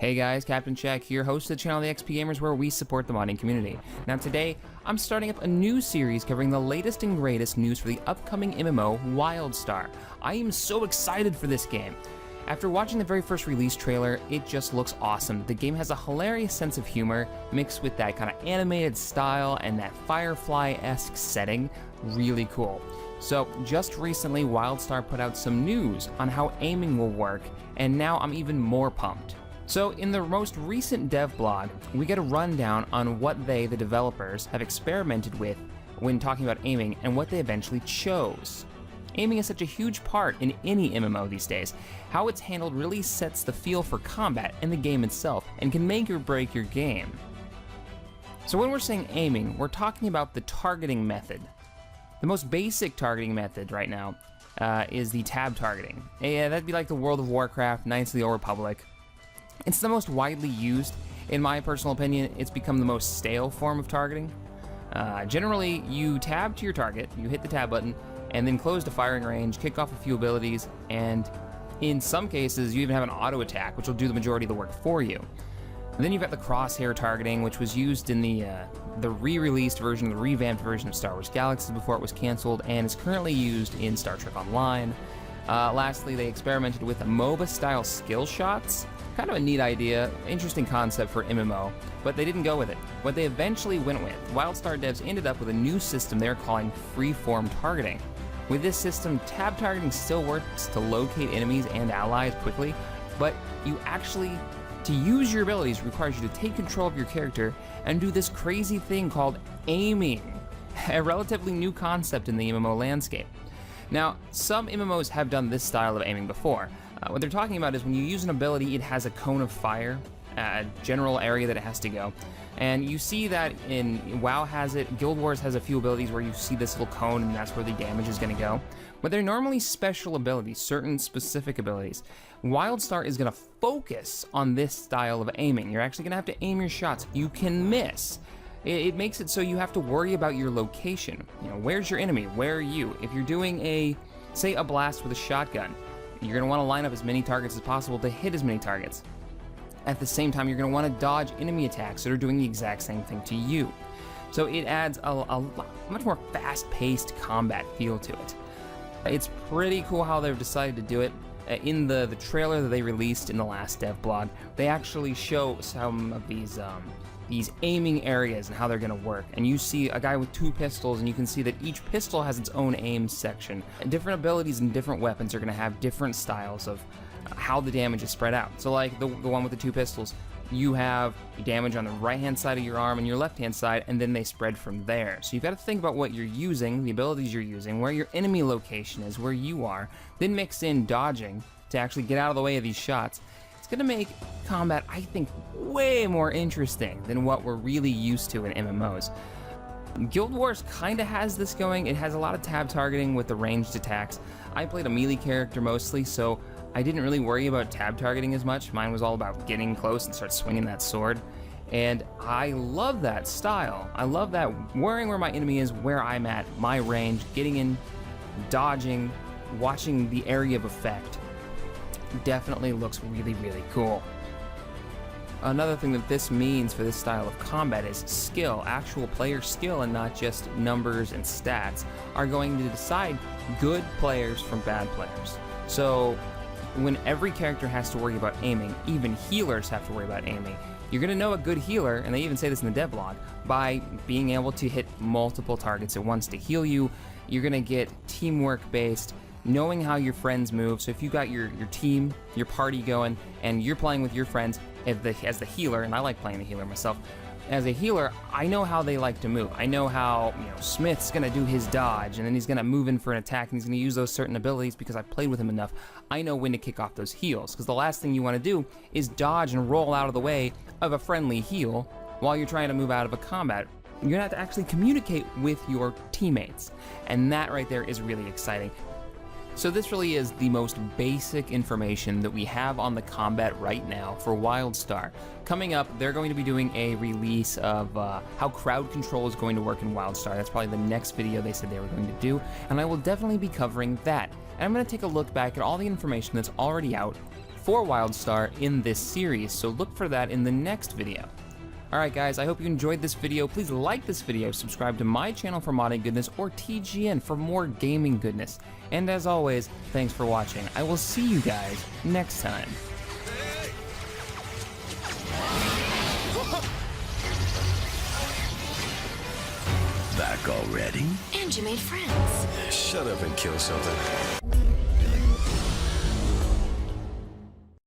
Hey guys, Captain Check here, host of the channel TheXPGamers, where we support the modding community. Now today, I'm starting up a new series covering the latest and greatest news for the upcoming MMO, WIldStar. I am so excited for this game. After watching the very first release trailer, it just looks awesome. The game has a hilarious sense of humor, mixed with that kind of animated style and that firefly-esque setting. Really cool. So, just recently, WIldStar put out some news on how aiming will work, and now I'm even more pumped. So in the most recent dev blog, we get a rundown on what they, the developers, have experimented with when talking about aiming and what they eventually chose. Aiming is such a huge part in any MMO these days. How it's handled really sets the feel for combat and the game itself and can make or break your game. So when we're saying aiming, we're talking about the targeting method. The most basic targeting method right now is the tab targeting. That'd be like the World of Warcraft, Knights of the Old Republic. It's the most widely used. In my personal opinion, it's become the most stale form of targeting. Generally, you tab to your target, you hit the tab button, and then close to firing range, kick off a few abilities, and in some cases, you even have an auto attack, which will do the majority of the work for you. And then you've got the crosshair targeting, which was used in the re-released version, the revamped version of Star Wars Galaxies before it was canceled, and is currently used in Star Trek Online. Lastly, they experimented with MOBA-style skill shots. Kind of a neat idea, interesting concept for MMO, but they didn't go with it. What they eventually went with, WIldStar devs ended up with a new system they're calling freeform targeting. With this system, tab targeting still works to locate enemies and allies quickly, but to use your abilities requires you to take control of your character and do this crazy thing called aiming, a relatively new concept in the MMO landscape. Now, some MMOs have done this style of aiming before. What they're talking about is when you use an ability, it has a cone of fire, a general area that it has to go. And you see that in WoW has it, Guild Wars has a few abilities where you see this little cone and that's where the damage is going to go. But they're normally special abilities, certain specific abilities. WIldStar is going to focus on this style of aiming. You're actually going to have to aim your shots. You can miss. It makes it so you have to worry about your location. You know, where's your enemy? Where are you? If you're doing say a blast with a shotgun, you're going to want to line up as many targets as possible to hit as many targets. At the same time, you're going to want to dodge enemy attacks that are doing the exact same thing to you. So it adds a much more fast-paced combat feel to it. It's pretty cool how they've decided to do it. In the trailer that they released in the last dev blog, they actually show some of these aiming areas and how they're going to work. And you see a guy with 2 pistols, and you can see that each pistol has its own aim section. And different abilities and different weapons are going to have different styles of how the damage is spread out. So like the one with the 2 pistols, you have damage on the right-hand side of your arm and your left-hand side, and then they spread from there. So you've got to think about what you're using, the abilities you're using, where your enemy location is, where you are, then mix in dodging to actually get out of the way of these shots. It's going to make combat, I think, way more interesting than what we're really used to in MMOs. Guild Wars kind of has this going. It has a lot of tab targeting with the ranged attacks. I played a melee character mostly, so I didn't really worry about tab targeting as much. Mine was all about getting close and start swinging that sword. And I love that style. I love that, worrying where my enemy is, where I'm at, my range, getting in, dodging, watching the area of effect. Definitely looks really, really cool. Another thing that this means for this style of combat is skill. Actual player skill and not just numbers and stats are going to decide good players from bad players. So when every character has to worry about aiming, even healers have to worry about aiming. You're going to know a good healer, and they even say this in the devlog, by being able to hit multiple targets at once to heal you. You're going to get teamwork based, knowing how your friends move. So if you got your team, your party going, and you're playing with your friends as the healer, and I like playing the healer myself, as a healer, I know how they like to move. I know how, Smith's gonna do his dodge, and then he's gonna move in for an attack, and he's gonna use those certain abilities because I've played with him enough. I know when to kick off those heals, because the last thing you want to do is dodge and roll out of the way of a friendly heal while you're trying to move out of a combat. You're gonna have to actually communicate with your teammates, and that right there is really exciting. So this really is the most basic information that we have on the combat right now for WIldStar. Coming up, they're going to be doing a release of how crowd control is going to work in WIldStar. That's probably the next video they said they were going to do, and I will definitely be covering that. And I'm going to take a look back at all the information that's already out for WIldStar in this series, so look for that in the next video. Alright guys, I hope you enjoyed this video. Please like this video, subscribe to my channel for modding goodness, or TGN for more gaming goodness. And as always, thanks for watching. I will see you guys next time. Back already? And you made friends. Shut up and kill something.